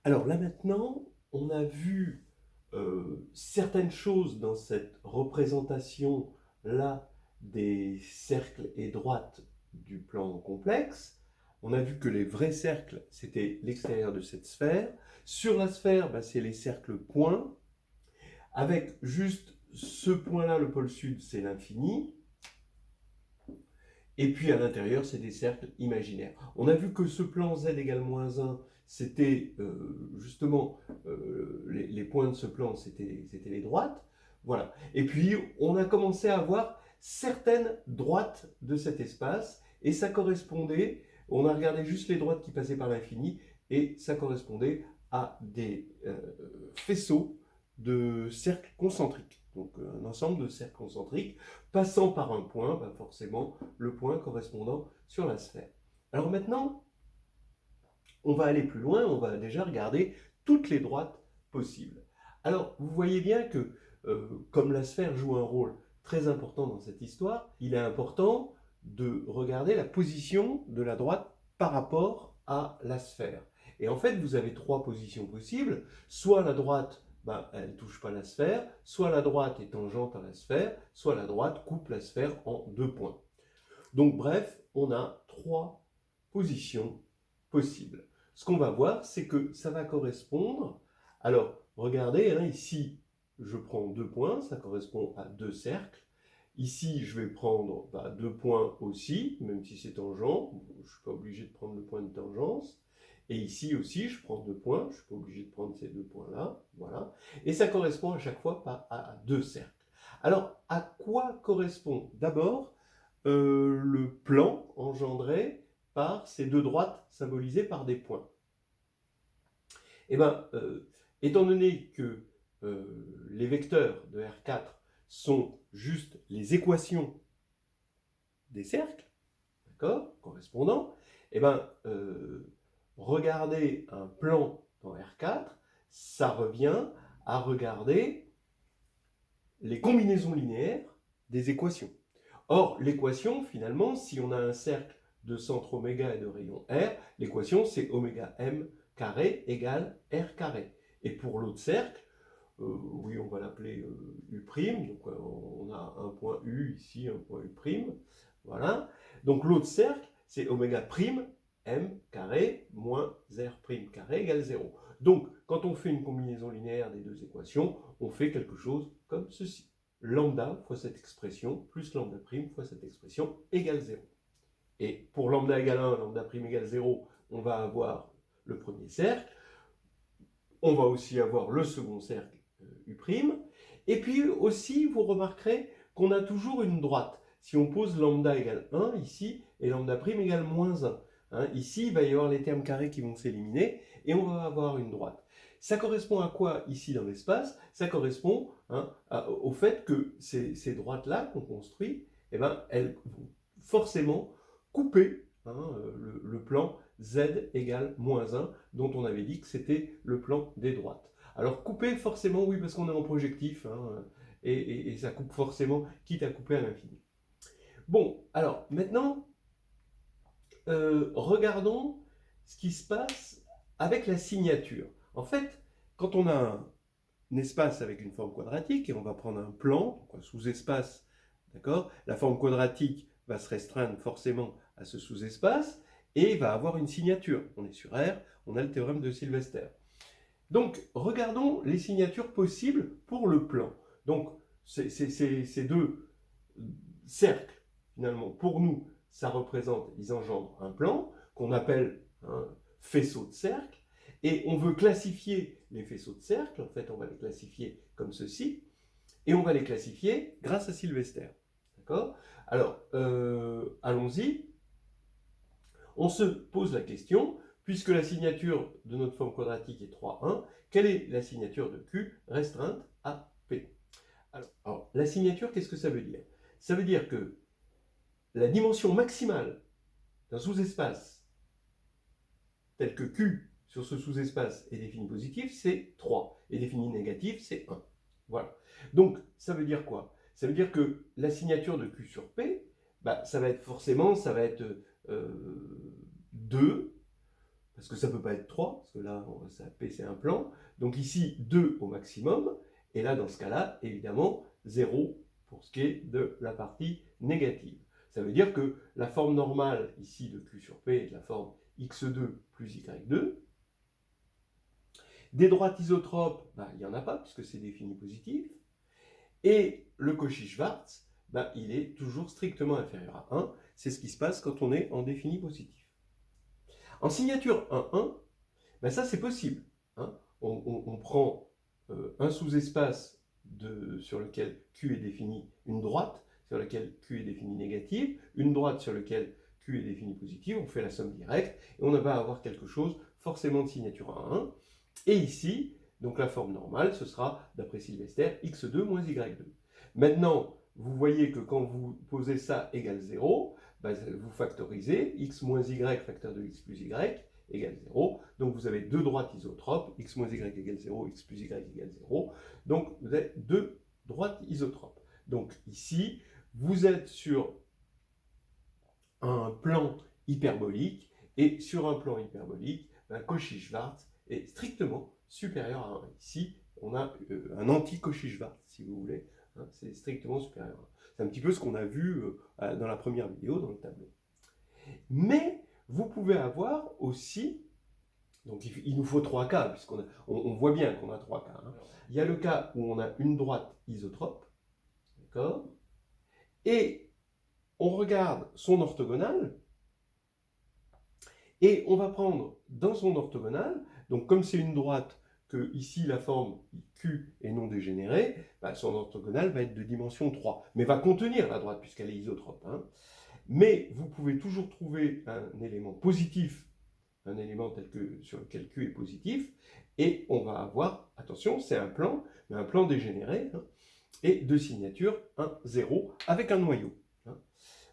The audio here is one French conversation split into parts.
Alors là maintenant, on a vu certaines choses dans cette représentation-là des cercles et droites du plan complexe. On a vu que les vrais cercles, c'était l'extérieur de cette sphère. Sur la sphère, bah, c'est les cercles points, avec juste ce point-là, le pôle sud, c'est l'infini. Et puis à l'intérieur, c'est des cercles imaginaires. On a vu que ce plan z égale moins 1, c'était justement les points de ce plan, c'était les droites. Voilà. Et puis on a commencé à voir certaines droites de cet espace, et ça correspondait, on a regardé juste les droites qui passaient par l'infini, et ça correspondait à des faisceaux de cercles concentriques. Donc un ensemble de cercles concentriques passant par un point, bah forcément le point correspondant sur la sphère. Alors maintenant, on va aller plus loin, on va déjà regarder toutes les droites possibles. Alors vous voyez bien que comme la sphère joue un rôle très important dans cette histoire, il est important de regarder la position de la droite par rapport à la sphère. Et en fait, vous avez trois positions possibles. Soit la droite, ben, elle ne touche pas la sphère, soit la droite est tangente à la sphère, soit la droite coupe la sphère en deux points. Donc bref, on a trois positions possibles. Ce qu'on va voir, c'est que ça va correspondre. Alors, regardez, hein, ici, je prends deux points, ça correspond à deux cercles. Ici, je vais prendre deux points aussi, même si c'est tangent. Je ne suis pas obligé de prendre le point de tangence. Et ici aussi, je prends deux points. Je ne suis pas obligé de prendre ces deux points-là. Voilà. Et ça correspond à chaque fois à deux cercles. Alors, à quoi correspond d'abord le plan engendré par ces deux droites symbolisées par des points? Eh bien, étant donné que les vecteurs de R4 sont juste les équations des cercles, d'accord, correspondants, eh bien, regarder un plan dans R4, ça revient à regarder les combinaisons linéaires des équations. Or, l'équation, finalement, si on a un cercle de centre oméga et de rayon R, l'équation c'est oméga m carré égale R carré. Et pour l'autre cercle, oui, on va l'appeler U', donc on a un point U ici, un point U', voilà. Donc l'autre cercle, c'est oméga prime m carré moins R' carré égale 0. Donc, quand on fait une combinaison linéaire des deux équations, on fait quelque chose comme ceci. Lambda fois cette expression plus lambda prime fois cette expression égale 0. Et pour lambda égale 1, lambda prime égale 0, on va avoir le premier cercle. On va aussi avoir le second cercle U'. Et puis aussi, vous remarquerez qu'on a toujours une droite. Si on pose lambda égale 1 ici, et lambda prime égale moins 1. Hein, ici, il va y avoir les termes carrés qui vont s'éliminer, et on va avoir une droite. Ça correspond à quoi ici dans l'espace? Ça correspond au fait que ces droites-là qu'on construit, eh ben, elles vont forcément couper le plan z égale moins 1, dont on avait dit que c'était le plan des droites. Alors couper forcément, oui, parce qu'on est en projectif, hein, et ça coupe forcément, quitte à couper à l'infini. Bon, alors maintenant, regardons ce qui se passe avec la signature. En fait, quand on a un espace avec une forme quadratique, et on va prendre un plan, donc un sous-espace, d'accord, la forme quadratique va se restreindre forcément à ce sous-espace, et va avoir une signature. On est sur R, on a le théorème de Sylvester. Donc, regardons les signatures possibles pour le plan. Donc, ces deux cercles, finalement, pour nous, ça représente, ils engendrent un plan qu'on appelle un faisceau de cercle. Et on veut classifier les faisceaux de cercle. En fait, on va les classifier comme ceci. Et on va les classifier grâce à Sylvester. D'accord? Alors, allons-y. On se pose la question, puisque la signature de notre forme quadratique est 3, 1, quelle est la signature de Q restreinte à P? Alors, la signature, qu'est-ce que ça veut dire? Ça veut dire que la dimension maximale d'un sous-espace tel que Q sur ce sous-espace est défini positif, c'est 3. Et défini négatif, c'est 1. Voilà. Donc, ça veut dire quoi? Ça veut dire que la signature de Q sur P, ça va être forcément, ça va être 2, parce que ça ne peut pas être 3, parce que là, P c'est un plan. Donc ici, 2 au maximum. Et là, dans ce cas-là, évidemment, 0 pour ce qui est de la partie négative. Ça veut dire que la forme normale ici de Q sur P est de la forme x2 plus y2. Des droites isotropes, il n'y en a pas puisque c'est défini positif. Et le Cauchy-Schwarz, il est toujours strictement inférieur à 1. C'est ce qui se passe quand on est en défini positif. En signature 1,1, ça c'est possible. Hein. On prend un sous-espace sur lequel Q est défini une droite, sur laquelle Q est définie négative, une droite sur laquelle Q est définie positive, on fait la somme directe, et on va avoir quelque chose forcément de signature 1,1. Et ici, donc la forme normale, ce sera, d'après Sylvester, x2 moins y2. Maintenant, vous voyez que quand vous posez ça égale 0, vous factorisez, x moins y facteur de x plus y égale 0. Donc vous avez deux droites isotropes, x moins y égale 0, x plus y égale 0. Donc vous avez deux droites isotropes. Donc ici, vous êtes sur un plan hyperbolique, et sur un plan hyperbolique, Cauchy-Schwarz est strictement supérieur à 1. Ici, on a un anti-Cauchy-Schwarz, si vous voulez. Hein, c'est strictement supérieur à 1. C'est un petit peu ce qu'on a vu dans la première vidéo, dans le tableau. Mais vous pouvez avoir aussi, donc il nous faut 3 cas, puisqu'on voit bien qu'on a 3 cas. Hein. Il y a le cas où on a une droite isotrope, d'accord, et on regarde son orthogonale, et on va prendre dans son orthogonale, donc comme c'est une droite, que ici la forme Q est non dégénérée, son orthogonale va être de dimension 3, mais va contenir la droite puisqu'elle est isotrope. Hein. Mais vous pouvez toujours trouver un élément positif, un élément sur lequel Q est positif, et on va avoir, attention, c'est un plan, mais un plan dégénéré, hein, et de signature 1, 0, avec un noyau. Hein.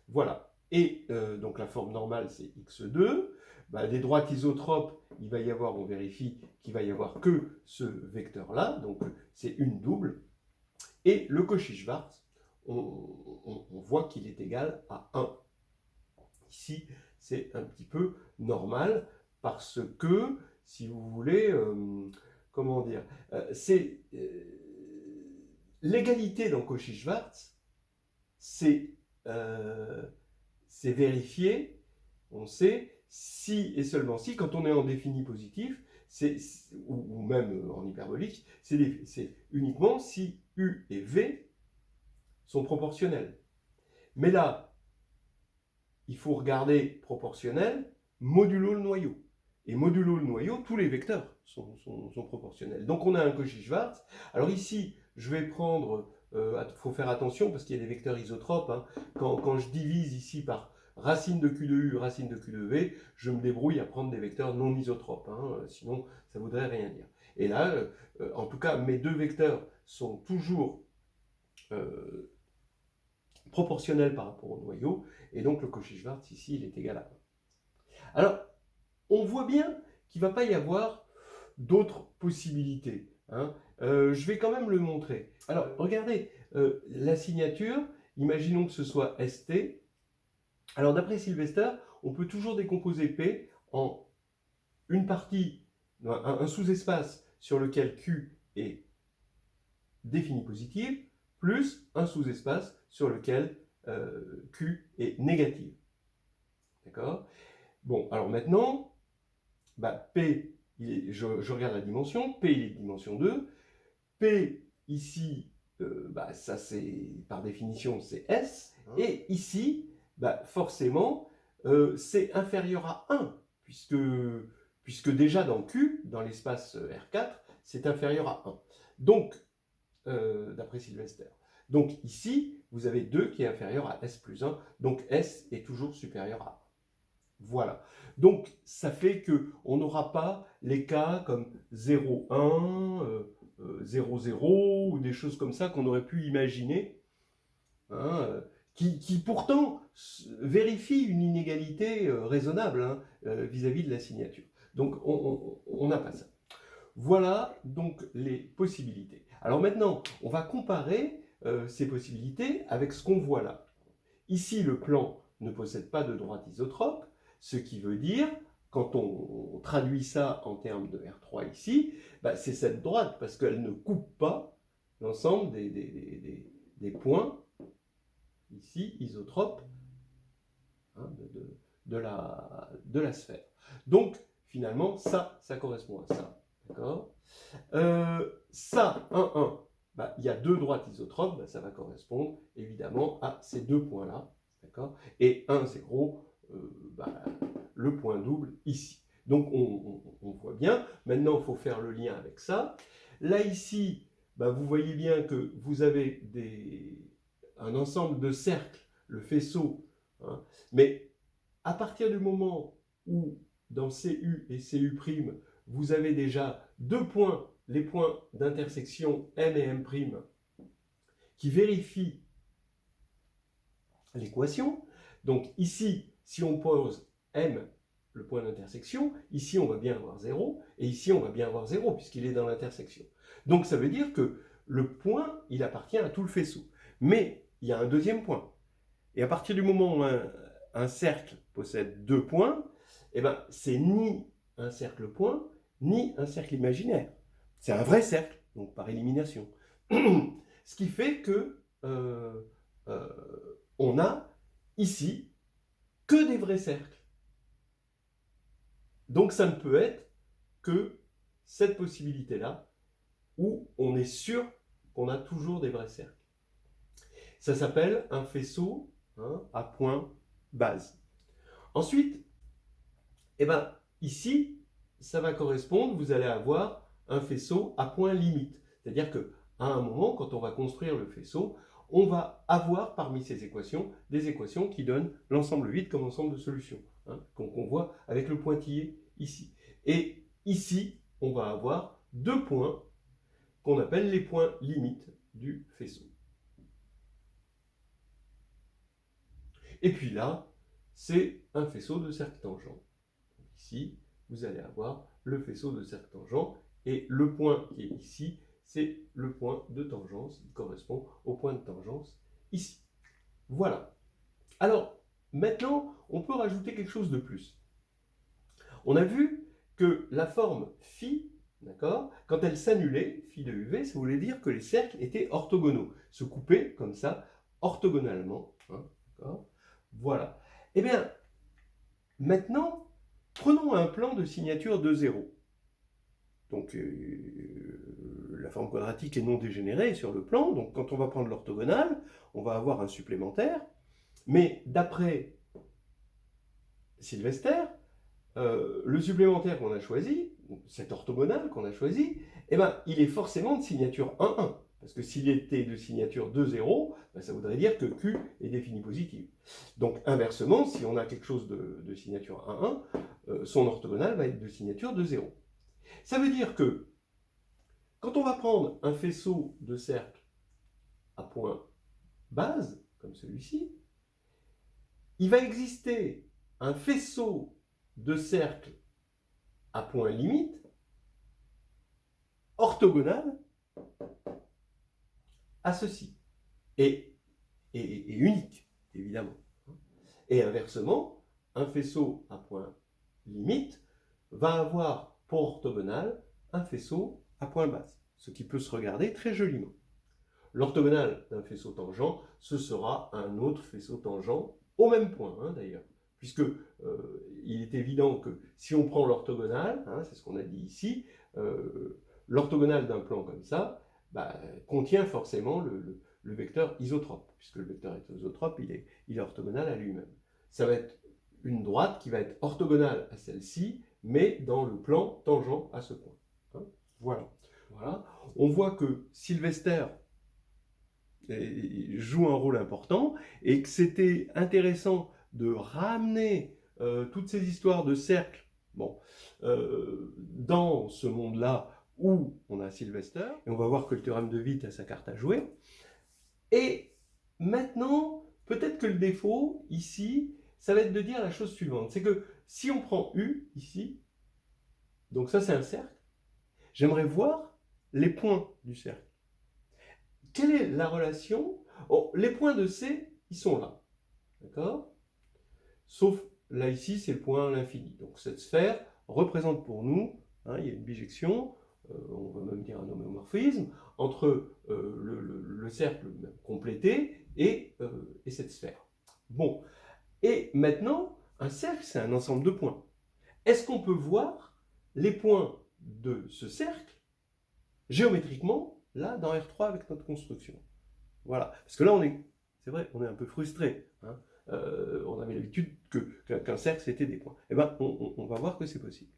Voilà. Et donc la forme normale, c'est x2. Des droites isotropes, il va y avoir, on vérifie qu'il va y avoir que ce vecteur-là, donc c'est une double. Et le Cauchy-Schwarz, on voit qu'il est égal à 1. Ici, c'est un petit peu normal, parce que, si vous voulez, comment dire, c'est l'égalité dans Cauchy-Schwarz, c'est vérifié, on sait, si et seulement si, quand on est en défini positif, ou même en hyperbolique, c'est uniquement si U et V sont proportionnels. Mais là, il faut regarder proportionnel modulo le noyau. Et modulo le noyau, tous les vecteurs sont proportionnels. Donc on a un Cauchy-Schwarz. Alors ici, je vais prendre, faut faire attention parce qu'il y a des vecteurs isotropes. Hein. Quand je divise ici par racine de Q de U, racine de Q de V, je me débrouille à prendre des vecteurs non isotropes. Hein. Sinon, ça ne voudrait rien dire. Et là, en tout cas, mes deux vecteurs sont toujours proportionnels par rapport au noyau. Et donc le Cauchy-Schwarz, ici, il est égal à 1. Alors, on voit bien qu'il ne va pas y avoir d'autres possibilités. Hein. Je vais quand même le montrer. Alors, regardez, la signature, imaginons que ce soit ST. Alors, d'après Sylvester, on peut toujours décomposer P en une partie, un sous-espace sur lequel Q est défini positif, plus un sous-espace sur lequel Q est négatif. D'accord? Bon, alors maintenant, P, je regarde la dimension, P il est de dimension 2, P ici, ça c'est par définition c'est S, et ici, forcément, c'est inférieur à 1, puisque déjà dans Q, dans l'espace R4, c'est inférieur à 1. Donc, d'après Sylvester. Donc ici, vous avez 2 qui est inférieur à S plus 1, donc S est toujours supérieur à 1. Voilà. Donc, ça fait qu'on n'aura pas les cas comme 0, 1, 0, 0, ou des choses comme ça qu'on aurait pu imaginer, hein, qui pourtant vérifient une inégalité raisonnable vis-à-vis de la signature. Donc, on n'a pas ça. Voilà donc les possibilités. Alors maintenant, on va comparer ces possibilités avec ce qu'on voit là. Ici, le plan ne possède pas de droite isotrope, ce qui veut dire, quand on traduit ça en termes de R3 ici, bah, c'est cette droite, parce qu'elle ne coupe pas l'ensemble des points, ici, isotropes, hein, de la sphère. Donc, finalement, ça correspond à ça. D'accord ? Ça, 1, 1, bah, il y a deux droites isotropes, bah, ça va correspondre évidemment à ces deux points-là. D'accord ? Et 1, c'est gros, bah, le point double ici. Donc, on voit bien. Maintenant, il faut faire le lien avec ça. Là, ici, bah, vous voyez bien que vous avez un ensemble de cercles, le faisceau, hein, mais à partir du moment où dans CU et CU', vous avez déjà deux points, les points d'intersection M et M', qui vérifient l'équation. Donc ici, si on pose M, le point d'intersection, ici on va bien avoir 0, et ici on va bien avoir 0, puisqu'il est dans l'intersection. Donc ça veut dire que le point, il appartient à tout le faisceau. Mais il y a un deuxième point. Et à partir du moment où un cercle possède deux points, eh ben, c'est ni un cercle point, ni un cercle imaginaire. C'est un vrai cercle, donc par élimination. Ce qui fait que on a ici que des vrais cercles. Donc ça ne peut être que cette possibilité-là, où on est sûr qu'on a toujours des vrais cercles. Ça s'appelle un faisceau, hein, à point base. Ensuite, eh ben, ici, ça va correspondre, vous allez avoir un faisceau à point limite. C'est-à-dire qu'à un moment, quand on va construire le faisceau, on va avoir parmi ces équations des équations qui donnent l'ensemble vide comme ensemble de solutions, hein, qu'on voit avec le pointillé ici. Et ici, on va avoir deux points qu'on appelle les points limites du faisceau. Et puis là, c'est un faisceau de cercle tangent. Ici, vous allez avoir le faisceau de cercle tangent, et le point qui est ici, c'est le point de tangence, qui correspond au point de tangence ici. Voilà. Alors, maintenant, on peut rajouter quelque chose de plus. On a vu que la forme phi, d'accord, quand elle s'annulait, phi de UV, ça voulait dire que les cercles étaient orthogonaux, se coupaient comme ça, orthogonalement. Hein, d'accord ? Voilà. Eh bien, maintenant, prenons un plan de signature de 0. Donc, la forme quadratique est non dégénérée sur le plan. Donc, quand on va prendre l'orthogonale, on va avoir un supplémentaire. Mais d'après Sylvester, le supplémentaire qu'on a choisi, cet orthogonal qu'on a choisi, eh ben, il est forcément de signature 1,1. Parce que s'il était de signature 2,0, ben, ça voudrait dire que Q est défini positive. Donc inversement, si on a quelque chose de signature 1,1, son orthogonal va être de signature 2,0. Ça veut dire que quand on va prendre un faisceau de cercles à point base, comme celui-ci, il va exister un faisceau de cercles à point limite, orthogonal à ceci, et unique, évidemment. Et inversement, un faisceau à point limite va avoir pour orthogonal un faisceau à point base, ce qui peut se regarder très joliment. L'orthogonal d'un faisceau tangent, ce sera un autre faisceau tangent au même point, hein, d'ailleurs, puisque il est évident que si on prend l'orthogonal, hein, c'est ce qu'on a dit ici, l'orthogonal d'un plan comme ça bah, contient forcément le vecteur isotrope, puisque le vecteur isotrope, il est orthogonal à lui-même. Ça va être une droite qui va être orthogonale à celle-ci, mais dans le plan tangent à ce point. Hein, voilà. Voilà. On voit que Sylvester joue un rôle important et que c'était intéressant de ramener toutes ces histoires de cercles dans ce monde-là où on a Sylvester. Et on va voir que le théorème de Witt a sa carte à jouer. Et maintenant, peut-être que le défaut, ici, ça va être de dire la chose suivante. C'est que si on prend U, ici, donc ça c'est un cercle, j'aimerais voir les points du cercle. Quelle est la relation? Les points de C, ils sont là. D'accord? Sauf là ici c'est le point à l'infini. Donc cette sphère représente pour nous, hein, il y a une bijection, on va même dire un homéomorphisme, entre le cercle complété et cette sphère. Bon, et maintenant, un cercle c'est un ensemble de points. Est-ce qu'on peut voir les points de ce cercle géométriquement, là, dans R3 avec notre construction? Voilà, parce que là, c'est vrai, on est un peu frustré. Hein. On avait l'habitude qu'un cercle, c'était des points. Eh bien, on va voir que c'est possible.